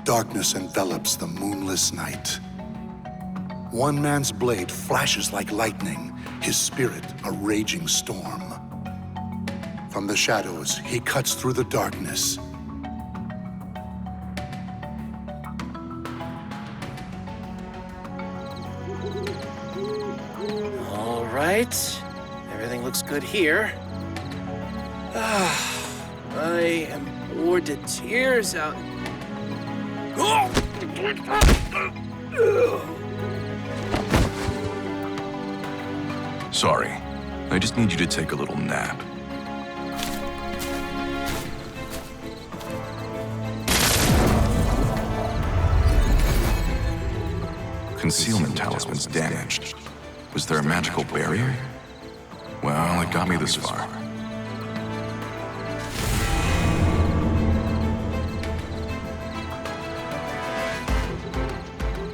Darkness envelops the moonless night. One man's blade flashes like lightning, his spirit a raging storm. From the shadows, he cuts through the darkness. All right. Everything looks good here. I am bored to tears out. Sorry. I just need you to take a little nap. Concealment talisman's damaged. Was there a magical barrier? Well, it got me this far.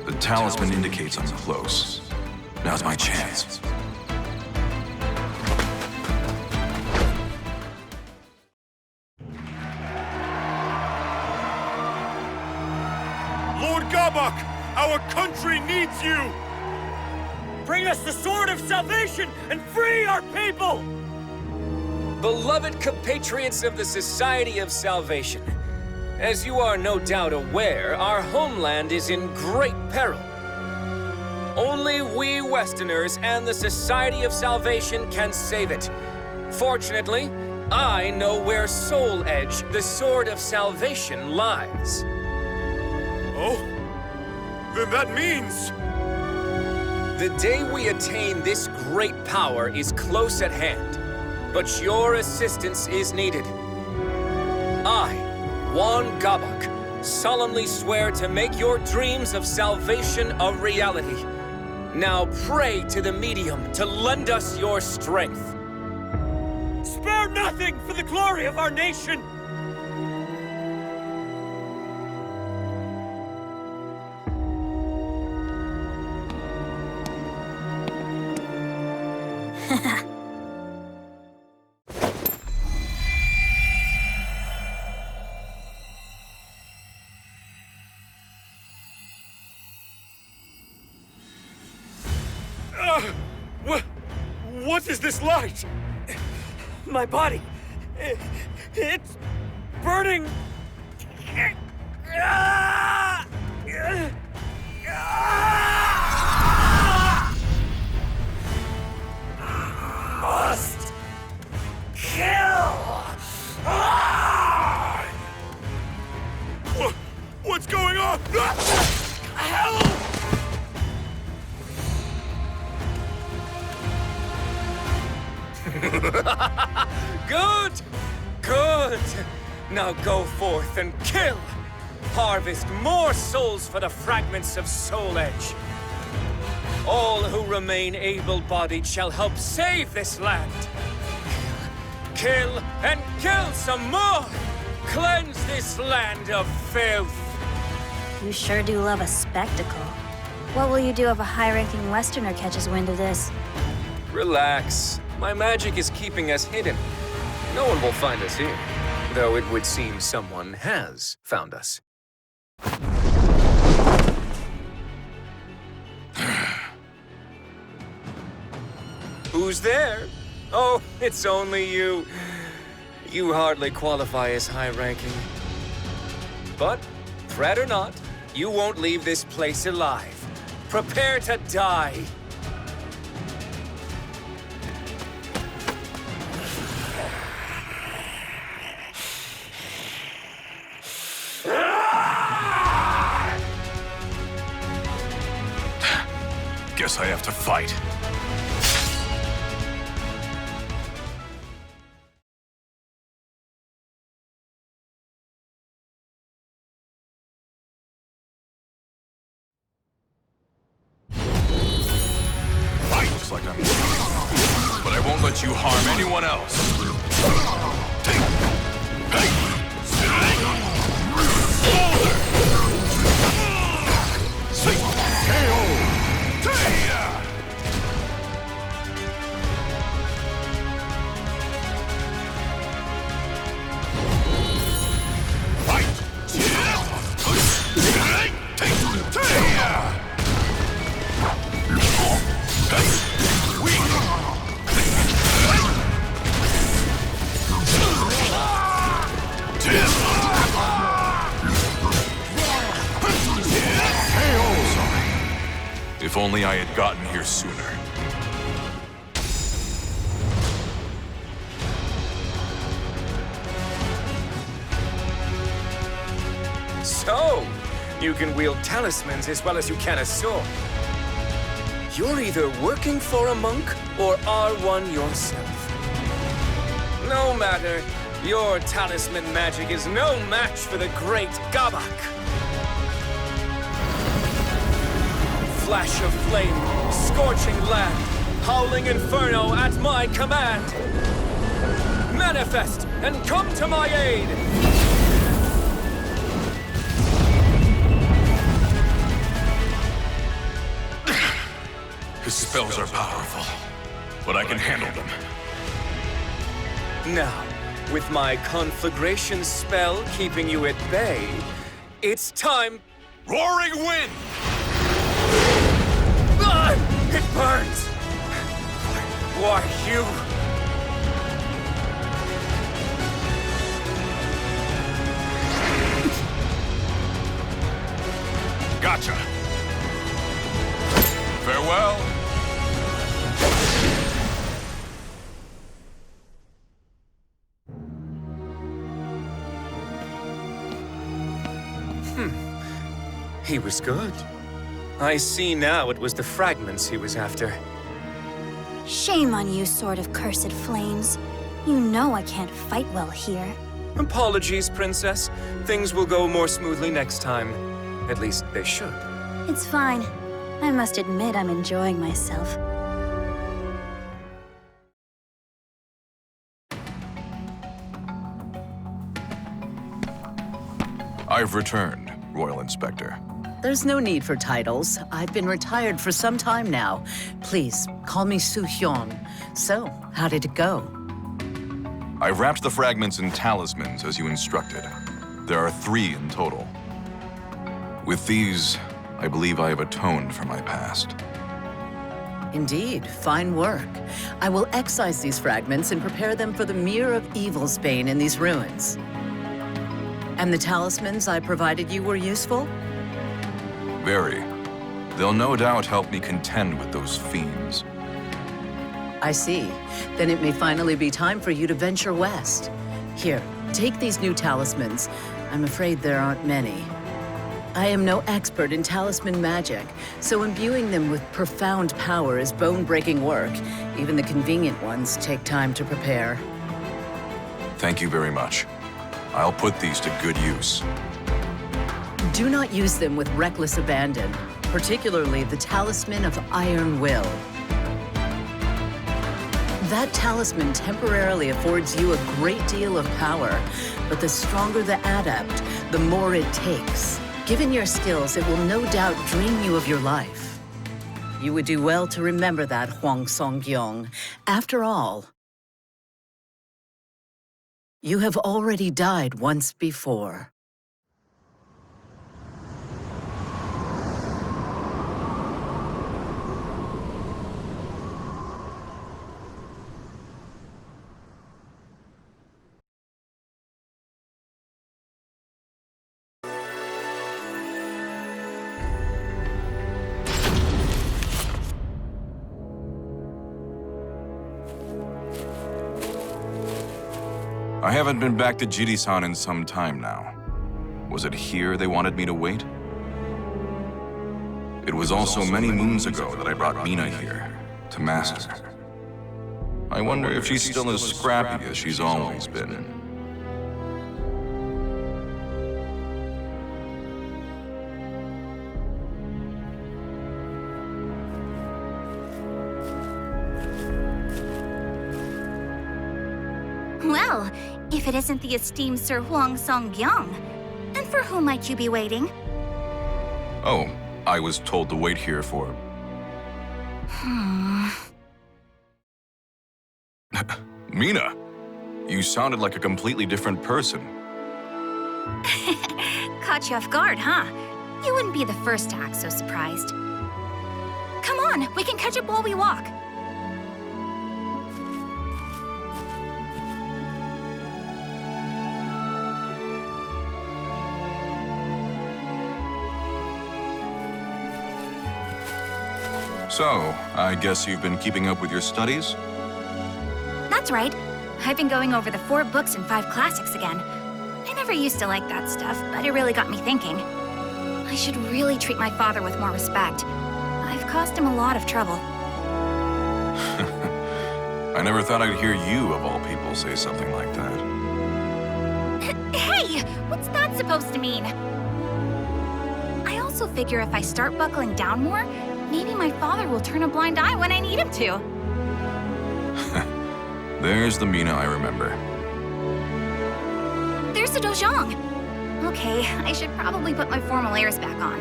The talisman indicates I'm close. Now's my chance. Lord Gabak, our country needs you! Bring us the Sword of Salvation and free our people! Beloved compatriots of the Society of Salvation, as you are no doubt aware, our homeland is in great peril. Only we Westerners and the Society of Salvation can save it. Fortunately, I know where Soul Edge, the Sword of Salvation, lies. Oh? Then that means... The day we attain this great power is close at hand, but your assistance is needed. I, Hwang Gabak, solemnly swear to make your dreams of salvation a reality. Now pray to the medium to lend us your strength. Spare nothing for the glory of our nation! What is this light? My body, it's burning! Must kill! What's going on? Help! Good! Good! Now go forth and kill! Harvest more souls for the fragments of Soul Edge. All who remain able-bodied shall help save this land. Kill and kill some more! Cleanse this land of filth! You sure do love a spectacle. What will you do if a high-ranking Westerner catches wind of this? Relax. My magic is keeping us hidden. No one will find us here, though it would seem someone has found us. Who's there? Oh, it's only you. You hardly qualify as high-ranking. But, threat or not, you won't leave this place alive. Prepare to die. Guess I have to fight. Looks like I'm winning, but I won't let you harm anyone else. If only I had gotten here sooner. So, you can wield talismans as well as you can a sword. You're either working for a monk or are one yourself. No matter, your talisman magic is no match for the great Gabak. Flash of flame, scorching land, howling inferno at my command. Manifest and come to my aid! His spells are powerful, but I can handle them. Now, with my conflagration spell keeping you at bay, it's time... Roaring wind! Ah! It burns! Why, you... Gotcha. Farewell. He was good. I see now it was the fragments he was after. Shame on you, Sword of Cursed Flames. You know I can't fight well here. Apologies, Princess. Things will go more smoothly next time. At least they should. It's fine. I must admit I'm enjoying myself. I've returned, Royal Inspector. There's no need for titles. I've been retired for some time now. Please, call me Hwang. So, how did it go? I wrapped the fragments in talismans as you instructed. There are 3 in total. With these, I believe I have atoned for my past. Indeed, fine work. I will excise these fragments and prepare them for the Mirror of Evil's bane in these ruins. And the talismans I provided you were useful? Very. They'll no doubt help me contend with those fiends. I see. Then it may finally be time for you to venture west. Here, take these new talismans. I'm afraid there aren't many. I am no expert in talisman magic, so imbuing them with profound power is bone-breaking work. Even the convenient ones take time to prepare. Thank you very much. I'll put these to good use. Do not use them with reckless abandon, particularly the Talisman of Iron Will. That talisman temporarily affords you a great deal of power, but the stronger the adept, the more it takes. Given your skills, it will no doubt drain you of your life. You would do well to remember that, Hwang Song-gyong. After all, you have already died once before. I haven't been back to Jiri-san in some time now. Was it here they wanted me to wait? It was also many moons ago that I brought Mina here, to Master. I wonder if she's still as scrappy as she's always been. Well, if it isn't the esteemed Sir Hwang Song-gyong, and for whom might you be waiting? Oh, I was told to wait here for... Mina, you sounded like a completely different person. Caught you off guard, huh? You wouldn't be the first to act so surprised. Come on, we can catch up while we walk. So, I guess you've been keeping up with your studies? That's right. I've been going over the 4 books and 5 classics again. I never used to like that stuff, but it really got me thinking. I should really treat my father with more respect. I've caused him a lot of trouble. I never thought I'd hear you, of all people, say something like that. Hey! What's that supposed to mean? I also figure if I start buckling down more, maybe my father will turn a blind eye when I need him to. There's the Mina I remember. There's the Dojang. Okay, I should probably put my formal airs back on.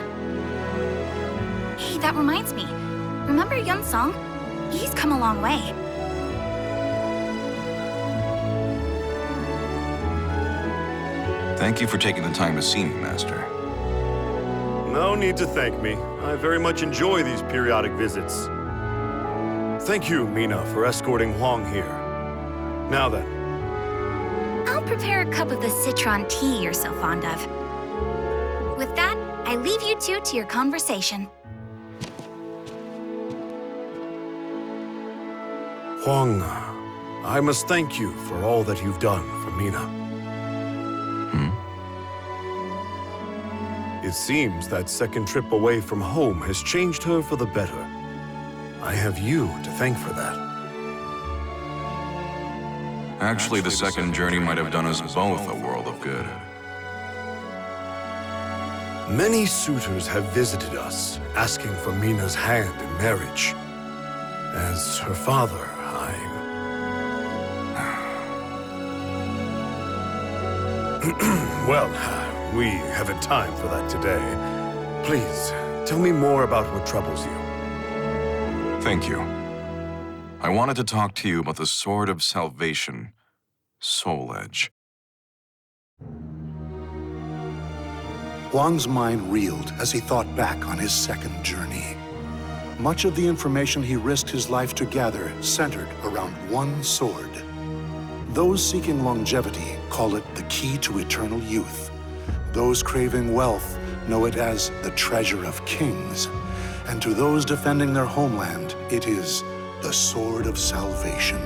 Hey, that reminds me. Remember Yun Song? He's come a long way. Thank you for taking the time to see me, Master. No need to thank me. I very much enjoy these periodic visits. Thank you, Mina, for escorting Hwang here. Now then. I'll prepare a cup of the citron tea you're so fond of. With that, I leave you two to your conversation. Hwang, I must thank you for all that you've done for Mina. It seems that second trip away from home has changed her for the better. I have you to thank for that. Actually, the second journey might have done us both a world of good. Many suitors have visited us, asking for Mina's hand in marriage. As her father, Well, we haven't time for that today. Please, tell me more about what troubles you. Thank you. I wanted to talk to you about the Sword of Salvation, Soul Edge. Hwang's mind reeled as he thought back on his second journey. Much of the information he risked his life to gather centered around one sword. Those seeking longevity call it the key to eternal youth. Those craving wealth know it as the treasure of kings. And to those defending their homeland, it is the Sword of Salvation.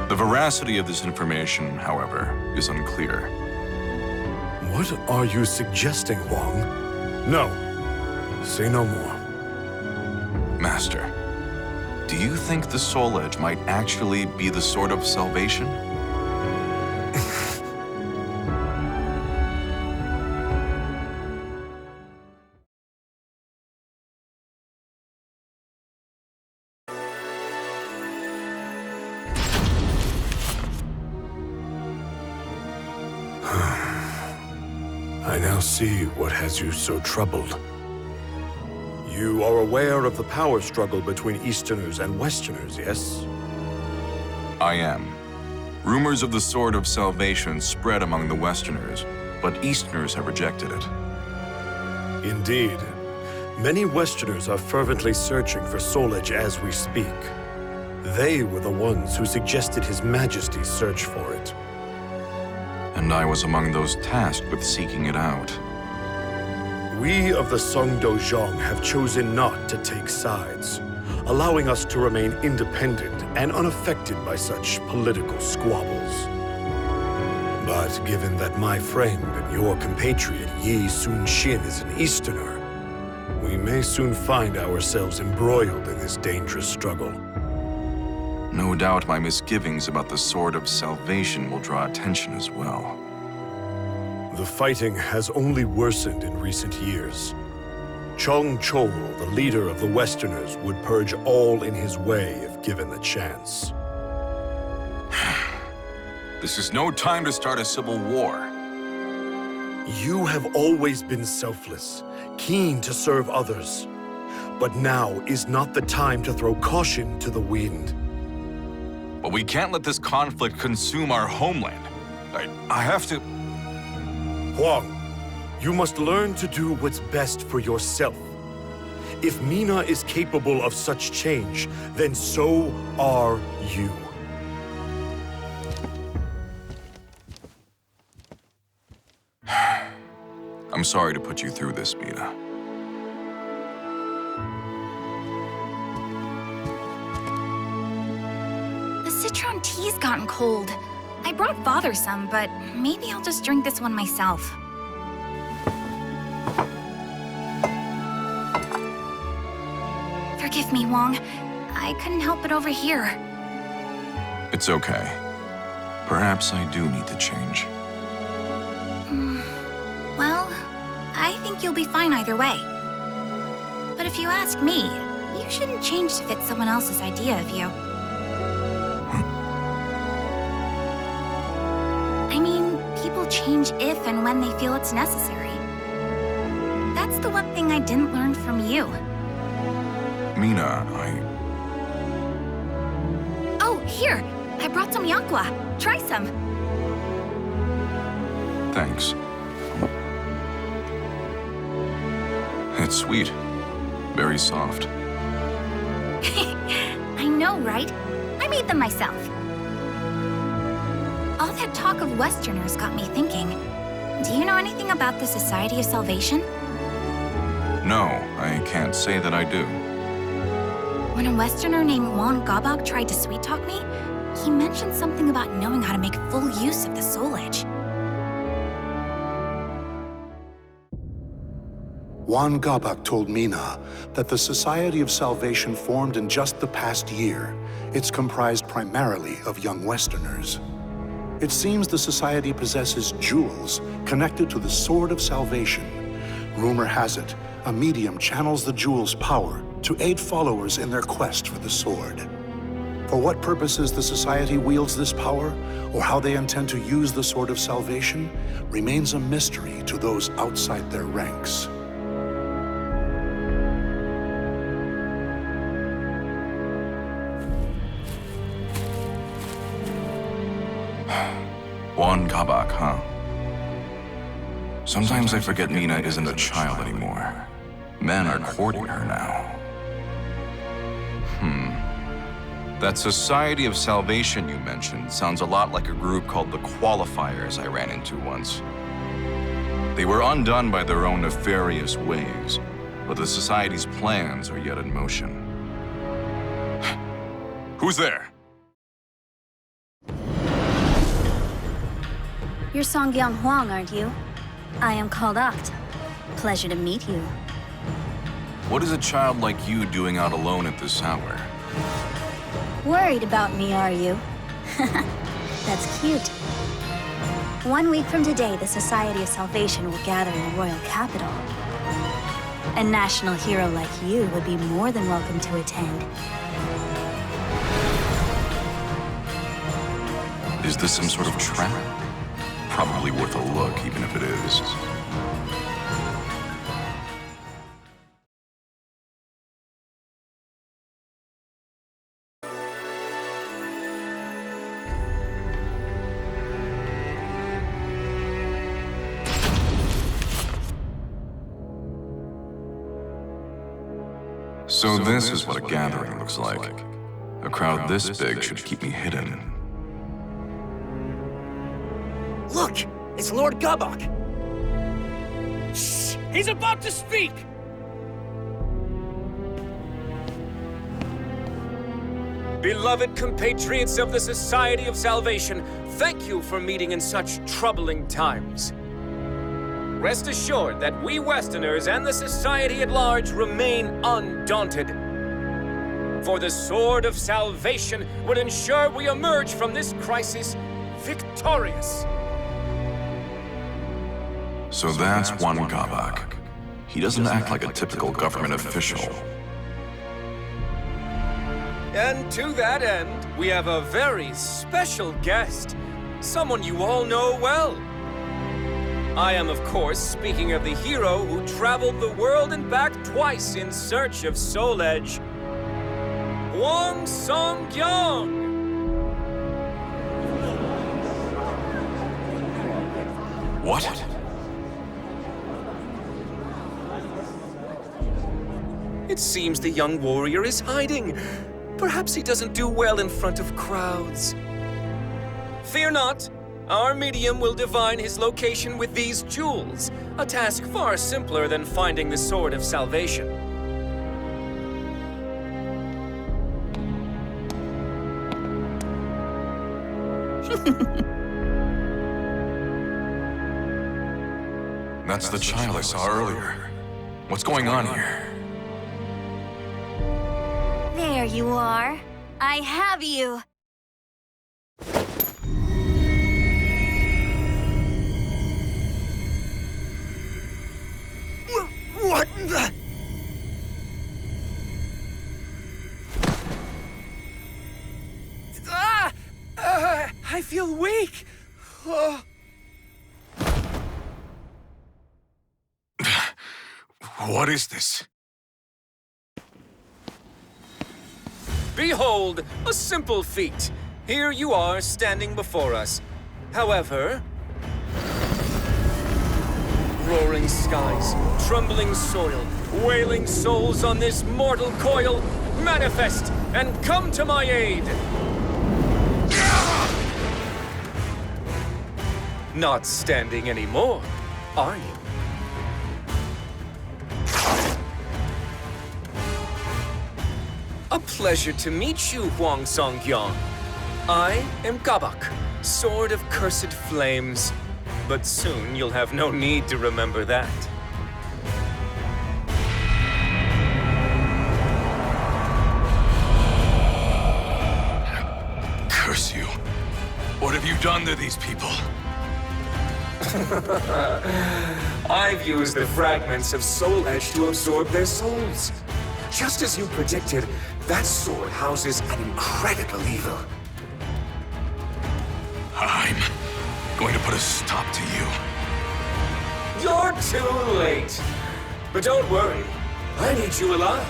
The veracity of this information, however, is unclear. What are you suggesting, Hwang? No. Say no more. Master, do you think the Soul Edge might actually be the Sword of Salvation? I now see what has you so troubled. You are aware of the power struggle between Easterners and Westerners, yes? I am. Rumors of the Sword of Salvation spread among the Westerners, but Easterners have rejected it. Indeed. Many Westerners are fervently searching for Soul Edge as we speak. They were the ones who suggested His Majesty's search for it. And I was among those tasked with seeking it out. We of the Song Dojang have chosen not to take sides, allowing us to remain independent and unaffected by such political squabbles. But given that my friend and your compatriot Yi Sun-shin is an Easterner, we may soon find ourselves embroiled in this dangerous struggle. No doubt my misgivings about the Sword of Salvation will draw attention as well. The fighting has only worsened in recent years. Chong Chol, the leader of the Westerners, would purge all in his way if given the chance. This is no time to start a civil war. You have always been selfless, keen to serve others. But now is not the time to throw caution to the wind. But we can't let this conflict consume our homeland. I have to... Hwang, you must learn to do what's best for yourself. If Mina is capable of such change, then so are you. I'm I'm sorry to put you through this, Mina. The citron tea's gotten cold. I brought Father some, but maybe I'll just drink this one myself. Forgive me, Hwang. I couldn't help it over here. It's okay. Perhaps I do need to change. Well, I think you'll be fine either way. But if you ask me, you shouldn't change to fit someone else's idea of you. I mean, people change if and when they feel it's necessary. That's the one thing I didn't learn from you. Mina, Oh, here! I brought some yakwa. Try some. Thanks. It's sweet. Very soft. I know, right? I made them myself. All that talk of Westerners got me thinking. Do you know anything about the Society of Salvation? No, I can't say that I do. When a Westerner named Hwang tried to sweet-talk me, he mentioned something about knowing how to make full use of the Soul Edge. Hwang told Mina that the Society of Salvation formed in just the past year. It's comprised primarily of young Westerners. It seems the Society possesses jewels connected to the Sword of Salvation. Rumor has it, a medium channels the jewel's power to aid followers in their quest for the sword. For what purposes the Society wields this power, or how they intend to use the Sword of Salvation, remains a mystery to those outside their ranks. Hwang, huh? Sometimes I forget Mina isn't a child anymore. Men are courting her now. That Society of Salvation you mentioned sounds a lot like a group called the Qualifiers I ran into once. They were undone by their own nefarious ways, but the Society's plans are yet in motion. Who's there? You're Songgyang Hwang, aren't you? I am called Oct. Pleasure to meet you. What is a child like you doing out alone at this hour? Worried about me, are you? That's cute. 1 week from today, the Society of Salvation will gather in the royal capital. A national hero like you would be more than welcome to attend. Is this some sort of trap? Probably worth a look, even if it is. So this is what a gathering looks like. A crowd this big should keep me hidden. Look! It's Lord Gabak! Shh! He's about to speak! Beloved compatriots of the Society of Salvation, thank you for meeting in such troubling times. Rest assured that we Westerners and the Society at large remain undaunted. For the Sword of Salvation would ensure we emerge from this crisis victorious. So that's Hwang. He doesn't act like a typical government official. And to that end, we have a very special guest, someone you all know well. I am, of course, speaking of the hero who traveled the world and back twice in search of Soul Edge, Hwang Songgyang. What? It seems the young warrior is hiding. Perhaps he doesn't do well in front of crowds. Fear not. Our medium will divine his location with these jewels, a task far simpler than finding the Sword of Salvation. That's the child I saw earlier. What's going on here? There you are. I have you. What the? I feel weak. Oh. What is this? Behold, a simple feat. Here you are standing before us. However, roaring skies, trembling soil, wailing souls on this mortal coil, manifest and come to my aid. Not standing anymore, are you? A pleasure to meet you, Hwang Song-kyung. I am Gabak, Sword of Cursed Flames. But soon you'll have no need to remember that. Curse you. What have you done to these people? I've used the fragments of Soul Edge to absorb their souls. Just as you predicted, that sword houses an incredible evil. I'm going to put a stop to you. You're too late. But don't worry, I need you alive.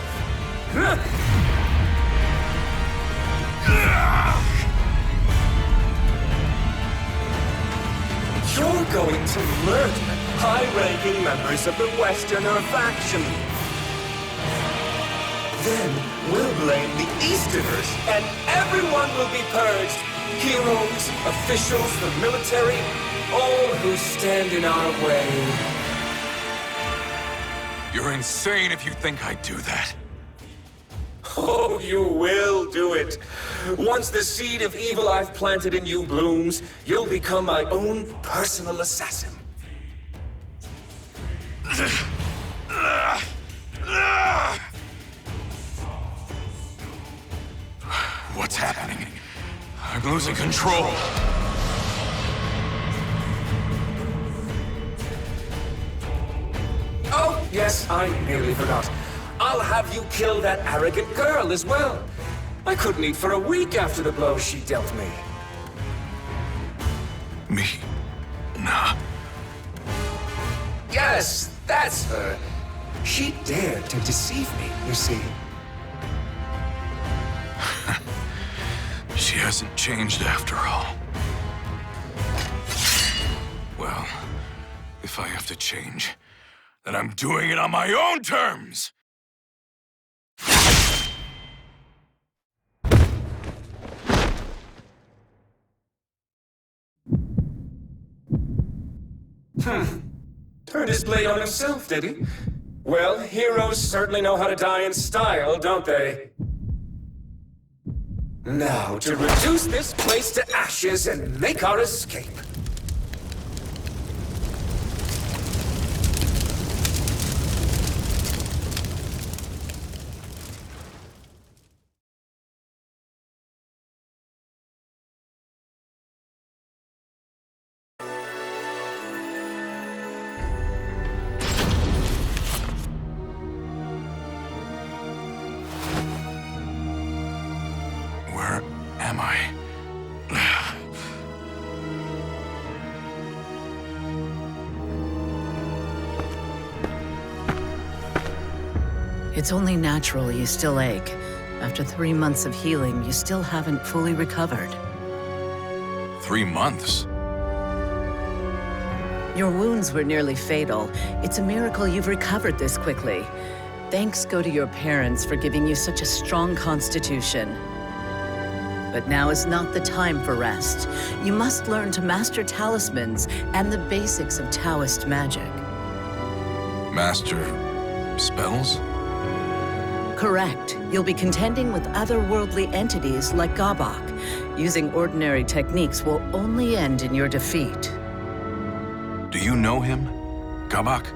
You're going to murder high-ranking members of the Westerner faction. Then we'll blame the Easterners, and everyone will be purged. Heroes, officials, the military, all who stand in our way. You're insane if you think I'd do that. Oh, you will do it. Once the seed of evil I've planted in you blooms, you'll become my own personal assassin. What's happening? I'm losing control. Oh, yes, I nearly forgot. I'll have you kill that arrogant girl as well. I couldn't eat for a week after the blow she dealt me. Me? Nah. Yes, that's her. She dared to deceive me, you see. She hasn't changed after all. Well, if I have to change, then I'm doing it on my own terms! Turned his blade on himself, did he? Well, heroes certainly know how to die in style, don't they? Now, to reduce this place to ashes and make our escape. Where am I? It's only natural you still ache. After 3 months of healing, you still haven't fully recovered. 3 months? Your wounds were nearly fatal. It's a miracle you've recovered this quickly. Thanks go to your parents for giving you such a strong constitution. But now is not the time for rest. You must learn to master talismans and the basics of Taoist magic. Master spells? Correct. You'll be contending with otherworldly entities like Gabak. Using ordinary techniques will only end in your defeat. Do you know him? Gabak?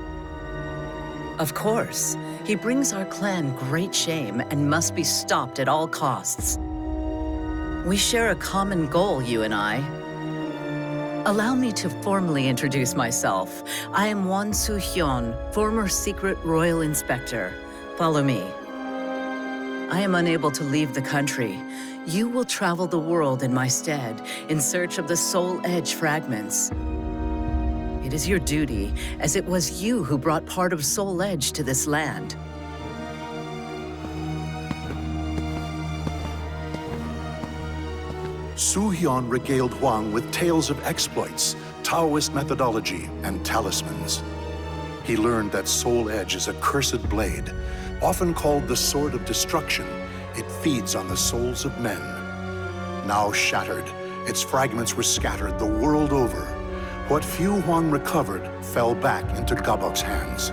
Of course. He brings our clan great shame and must be stopped at all costs. We share a common goal, you and I. Allow me to formally introduce myself. I am Hwang former secret royal inspector. Follow me. I am unable to leave the country. You will travel the world in my stead, in search of the Soul Edge fragments. It is your duty, as it was you who brought part of Soul Edge to this land. Su-hyun regaled Hwang with tales of exploits, Taoist methodology, and talismans. He learned that Soul Edge is a cursed blade, often called the Sword of Destruction. It feeds on the souls of men. Now shattered, its fragments were scattered the world over. What few Hwang recovered fell back into Gabok's hands.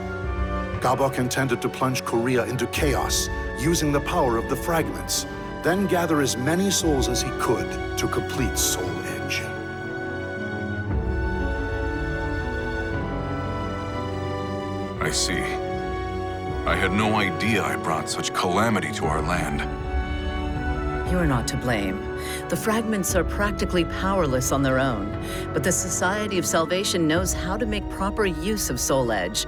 Gabok intended to plunge Korea into chaos, using the power of the fragments, then gather as many souls as he could to complete Soul Edge. I see. I had no idea I brought such calamity to our land. You are not to blame. The fragments are practically powerless on their own, but the Society of Salvation knows how to make proper use of Soul Edge.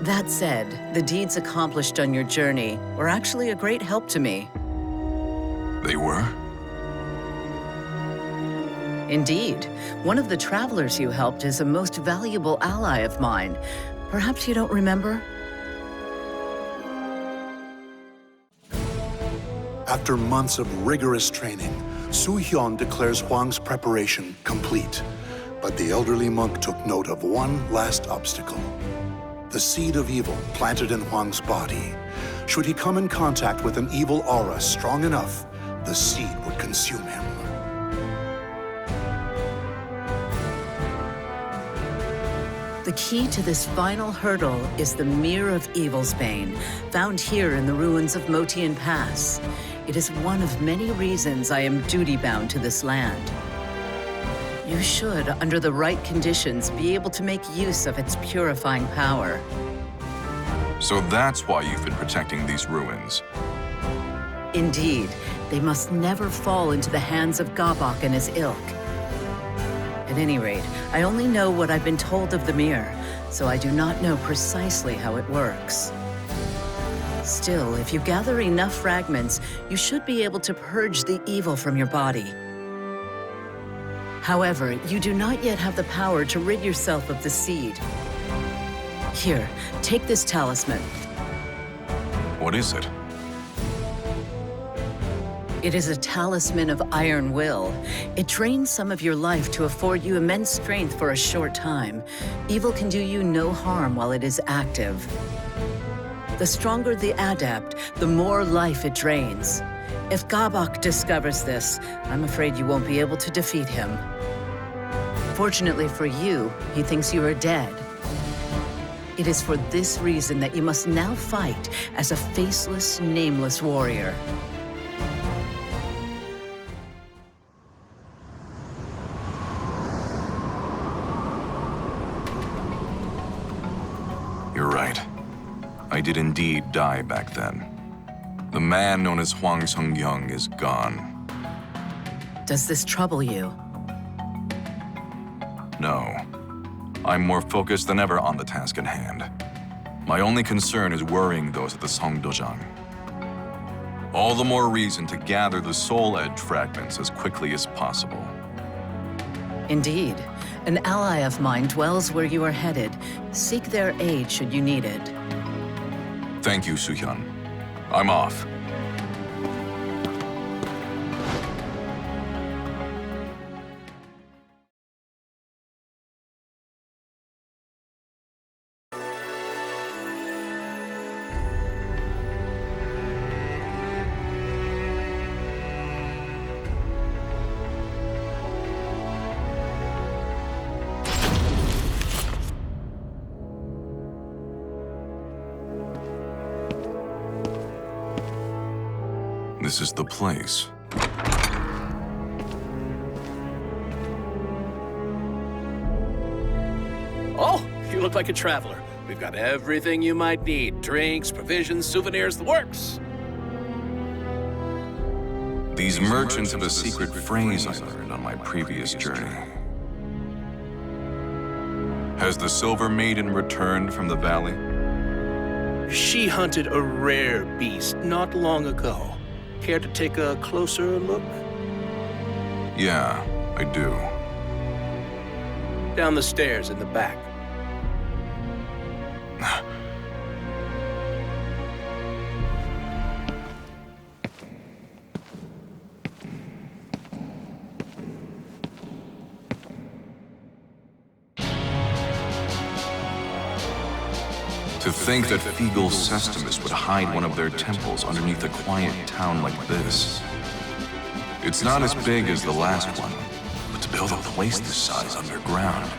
That said, the deeds accomplished on your journey were actually a great help to me. They were? Indeed. One of the travelers you helped is a most valuable ally of mine. Perhaps you don't remember? After months of rigorous training, Su-hyun declares Hwang's preparation complete. But the elderly monk took note of one last obstacle. The seed of evil planted in Hwang's body. Should he come in contact with an evil aura strong enough, the seed would consume him. The key to this final hurdle is the Mirror of Evil's Bane, found here in the ruins of Motian Pass. It is one of many reasons I am duty-bound to this land. You should, under the right conditions, be able to make use of its purifying power. So that's why you've been protecting these ruins. Indeed, they must never fall into the hands of Gabok and his ilk. At any rate, I only know what I've been told of the mirror, so I do not know precisely how it works. Still, if you gather enough fragments, you should be able to purge the evil from your body. However, you do not yet have the power to rid yourself of the seed. Here, take this talisman. What is it? It is a talisman of iron will. It drains some of your life to afford you immense strength for a short time. Evil can do you no harm while it is active. The stronger the adept, the more life it drains. If Gabok discovers this, I'm afraid you won't be able to defeat him. Fortunately for you, he thinks you are dead. It is for this reason that you must now fight as a faceless, nameless warrior. You're right. I did indeed die back then. The man known as Hwang Sung-young is gone. Does this trouble you? No. I'm more focused than ever on the task at hand. My only concern is worrying those at the Songdojang. All the more reason to gather the Soul Edge fragments as quickly as possible. Indeed. An ally of mine dwells where you are headed. Seek their aid should you need it. Thank you, Su-hyun. I'm off. This is the place. Oh, you look like a traveler. We've got everything you might need. Drinks, provisions, souvenirs, the works. These merchants have a secret phrase I learned on my previous journey. Has the Silver Maiden returned from the valley? She hunted a rare beast not long ago. Care to take a closer look? Yeah, I do. Down the stairs in the back. To think that Feegle Sestimus would hide one of their temples underneath a quiet town like this. It's not as big as the last one, but to build a place this size underground.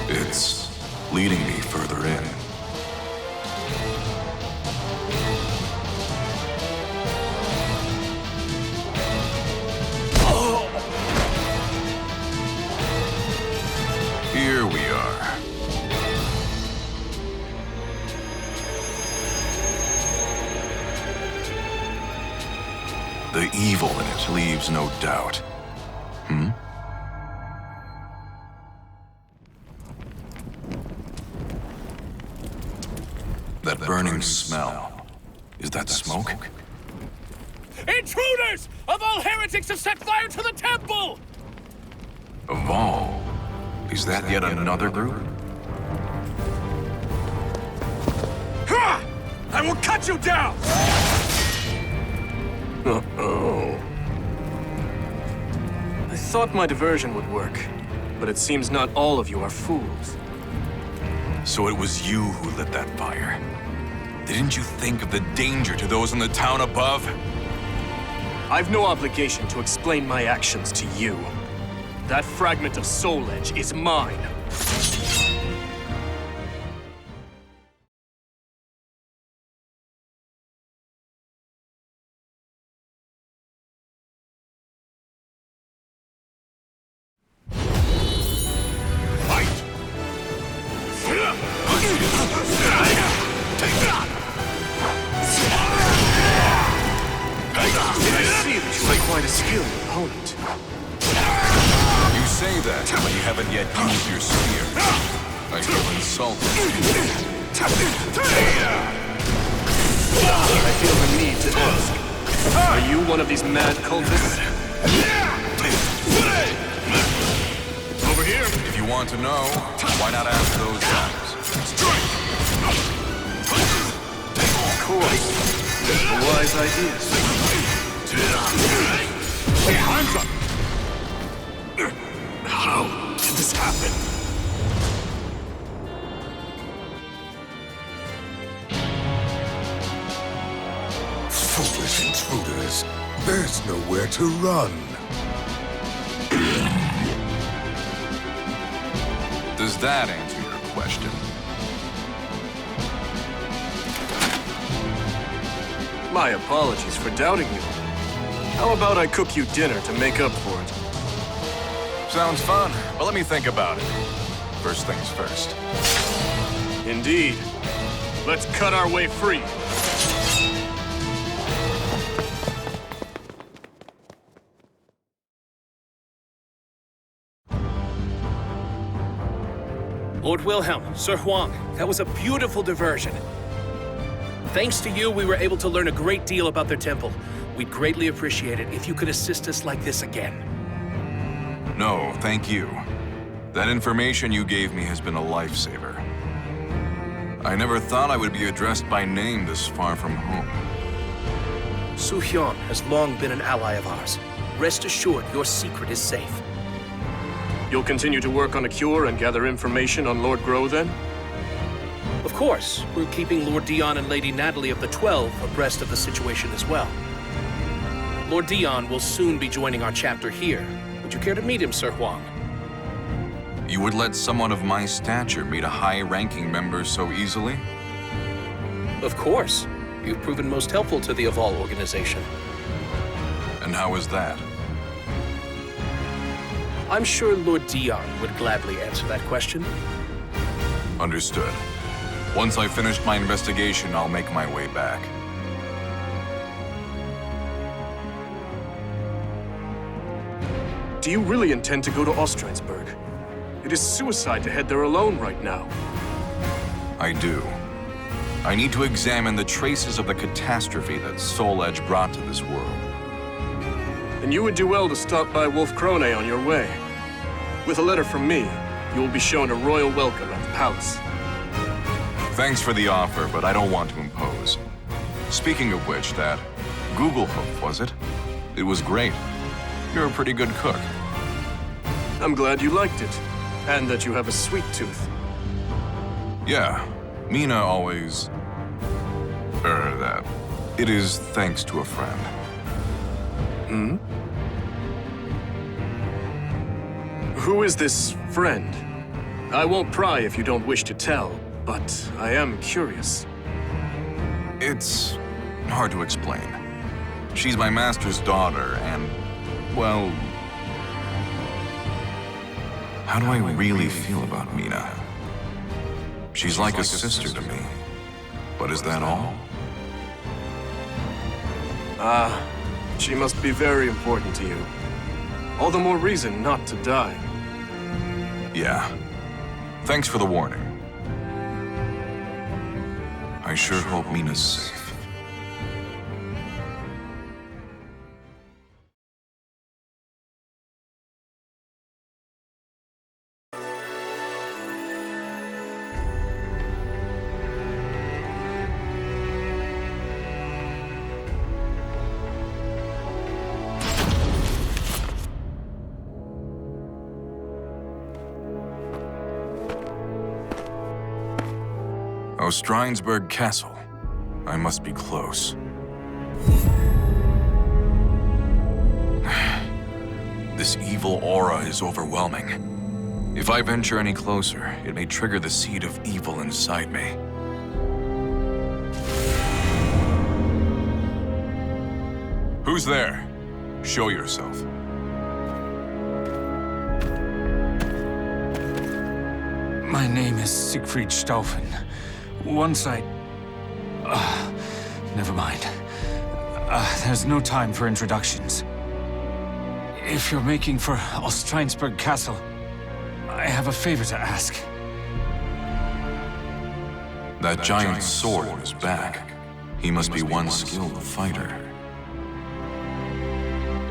It's leading me further in. Here we are. The evil in it leaves no doubt. That burning smell. Is that smoke? Intruders! Of all heretics have set fire to the temple! Of all? Is that yet another group? Ha! I will cut you down! Uh-oh. I thought my diversion would work, but it seems not all of you are fools. So it was you who lit that fire. Didn't you think of the danger to those in the town above? I've no obligation to explain my actions to you. That fragment of soul edge is mine. Quite a skilled opponent. You say that, but you haven't yet used your spear. I feel insulted. I feel the need to ask. Are you one of these mad cultists? Over here. If you want to know, why not ask those guys? Of course. A wise idea. Hands up! How did this happen? Foolish intruders. There's nowhere to run. Does that answer your question? My apologies for doubting you. How about I cook you dinner to make up for it? Sounds fun, but let me think about it. First things first. Indeed. Let's cut our way free. Lord Wilhelm, Sir Hwang, that was a beautiful diversion. Thanks to you, we were able to learn a great deal about their temple. We'd greatly appreciate it if you could assist us like this again. No, thank you. That information you gave me has been a lifesaver. I never thought I would be addressed by name this far from home. Su Hyun has long been an ally of ours. Rest assured, your secret is safe. You'll continue to work on a cure and gather information on Lord Grow, then? Of course, we're keeping Lord Dion and Lady Natalie of the 12 abreast of the situation as well. Lord Dion will soon be joining our chapter here. Would you care to meet him, Sir Hwang? You would let someone of my stature meet a high-ranking member so easily? Of course. You've proven most helpful to the Aval organization. And how is that? I'm sure Lord Dion would gladly answer that question. Understood. Once I've finished my investigation, I'll make my way back. Do you really intend to go to Ostrheinsburg? It is suicide to head there alone right now. I do. I need to examine the traces of the catastrophe that Soul Edge brought to this world. Then you would do well to stop by Wolf Krone on your way. With a letter from me, you will be shown a royal welcome at the palace. Thanks for the offer, but I don't want to impose. Speaking of which, that Google hoof, was it? It was great. You're a pretty good cook. I'm glad you liked it, and that you have a sweet tooth. Yeah, Mina always... that. It is thanks to a friend. Hmm? Who is this friend? I won't pry if you don't wish to tell, but I am curious. It's hard to explain. She's my master's daughter, and, well... How do I really feel about Mina? She's like a sister to me. But is that all? Ah, she must be very important to you. All the more reason not to die. Yeah. Thanks for the warning. I sure hope Mina's safe. Ostrheinsburg Castle. I must be close. This evil aura is overwhelming. If I venture any closer, it may trigger the seed of evil inside me. Who's there? Show yourself. My name is Siegfried Stauffen. Once I... never mind. There's no time for introductions. If you're making for Ostrheinsburg Castle, I have a favor to ask. That giant sword on his back. He must be one skilled fighter.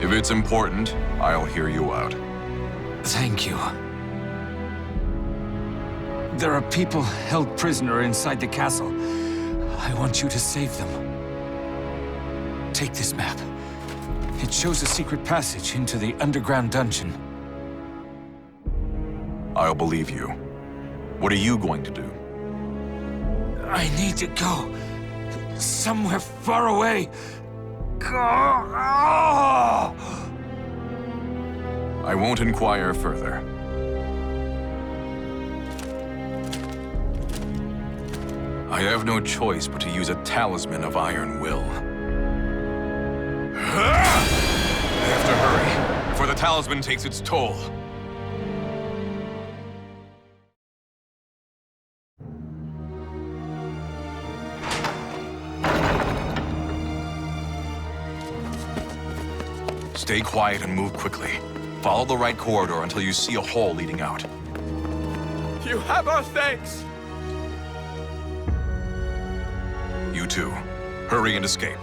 If it's important, I'll hear you out. Thank you. There are people held prisoner inside the castle. I want you to save them. Take this map. It shows a secret passage into the underground dungeon. I'll believe you. What are you going to do? I need to go. Somewhere far away. I won't inquire further. I have no choice but to use a talisman of iron will. I have to hurry, before the talisman takes its toll. Stay quiet and move quickly. Follow the right corridor until you see a hole leading out. You have our thanks! You too. Hurry and escape.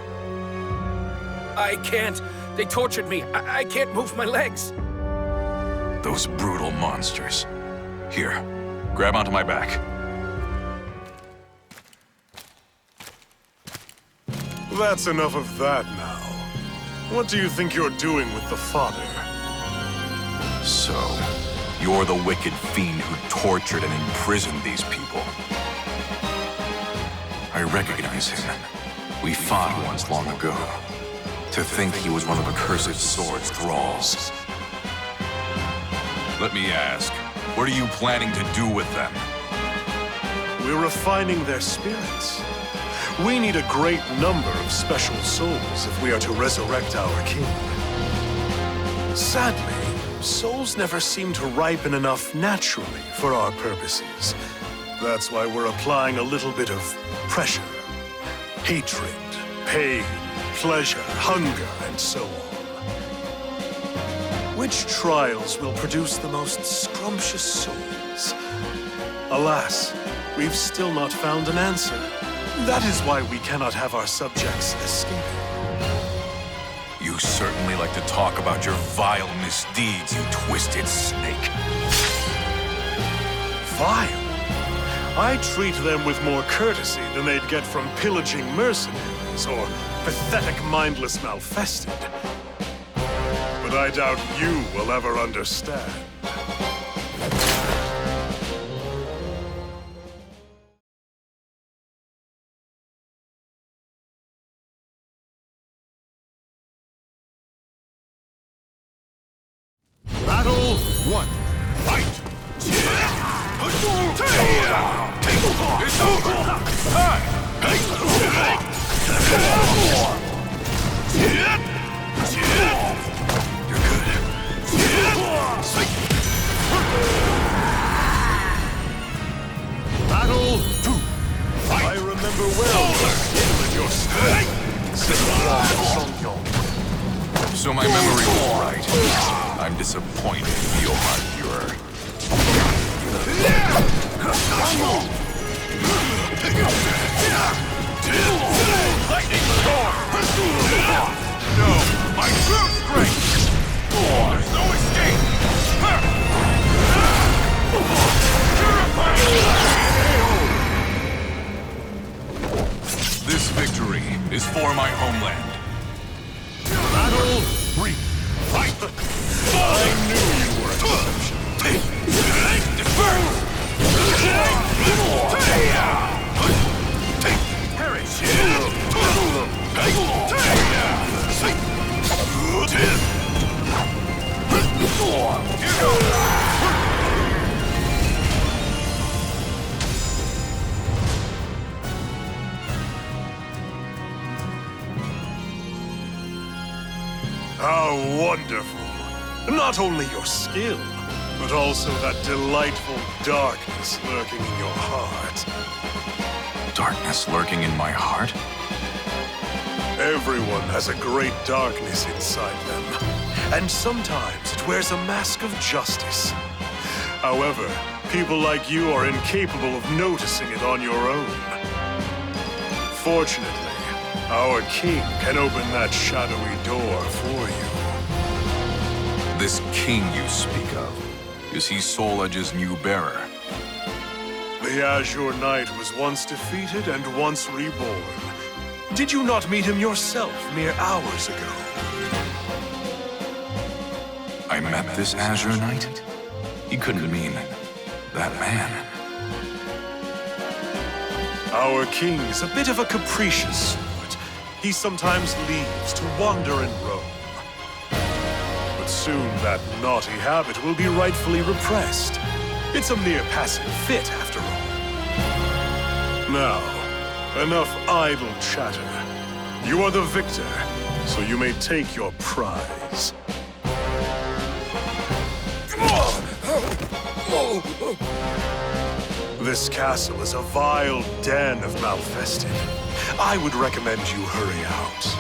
I can't. They tortured me. I can't move my legs. Those brutal monsters. Here, grab onto my back. That's enough of that now. What do you think you're doing with the father? So, you're the wicked fiend who tortured and imprisoned these people. I recognize him. We fought once long ago. To think he was one of Accursed Sword's thralls. Let me ask, what are you planning to do with them? We're refining their spirits. We need a great number of special souls if we are to resurrect our king. Sadly, souls never seem to ripen enough naturally for our purposes. That's why we're applying a little bit of pressure. Hatred, pain, pleasure, hunger, and so on. Which trials will produce the most scrumptious souls? Alas, we've still not found an answer. That is why we cannot have our subjects escape. You certainly like to talk about your vile misdeeds, you twisted snake. Vile? I treat them with more courtesy than they'd get from pillaging mercenaries or pathetic mindless malfested. But I doubt you will ever understand. Battle 1. Fight! It's over! You're good. Battle 2. Fight! I remember well your skill and your strength, said Hwang. So my memory was right. I'm disappointed, Johann Führer. Lightning storm! No, my true strength! There's no escape! This victory is for my homeland. Battle 3. Fight! I knew you were exceptional. How wonderful! Not only your skill, but also that delightful darkness lurking in your heart. Darkness lurking in my heart? Everyone has a great darkness inside them, and sometimes it wears a mask of justice. However, people like you are incapable of noticing it on your own. Fortunately, our king can open that shadowy door for you. This king you speak of, is he Soul Edge's new bearer? The Azure Knight was once defeated and once reborn. Did you not meet him yourself mere hours ago? I met this Azure Knight? He couldn't mean that man. Our king's a bit of a capricious sort. He sometimes leaves to wander and roam. But soon that naughty habit will be rightfully repressed. It's a mere passive fit, after all. Now, enough idle chatter. You are the victor, so you may take your prize. This castle is a vile den of malfested. I would recommend you hurry out.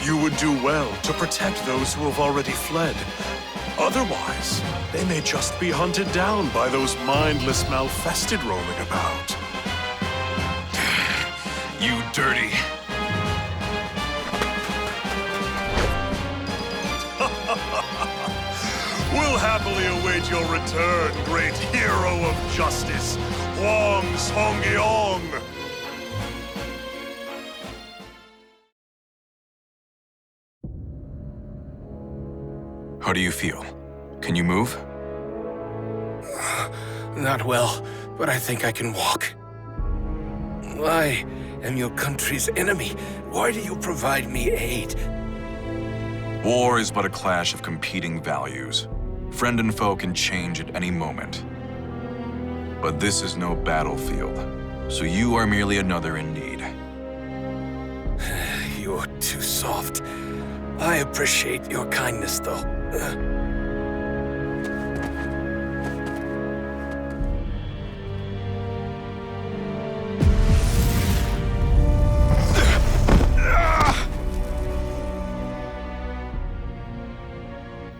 You would do well to protect those who have already fled. Otherwise, they may just be hunted down by those mindless malfested roaming about. You dirty. We'll happily await your return, great hero of justice, Hwang Song-yeong. How do you feel? Can you move? Not well, but I think I can walk. I am your country's enemy. Why do you provide me aid? War is but a clash of competing values. Friend and foe can change at any moment. But this is no battlefield. So you are merely another in need. You're too soft. I appreciate your kindness, though.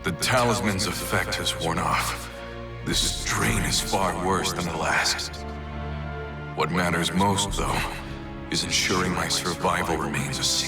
The talisman's effect has worn off. This strain is far worse than the last. What matters most, though, is ensuring my survival remains a secret.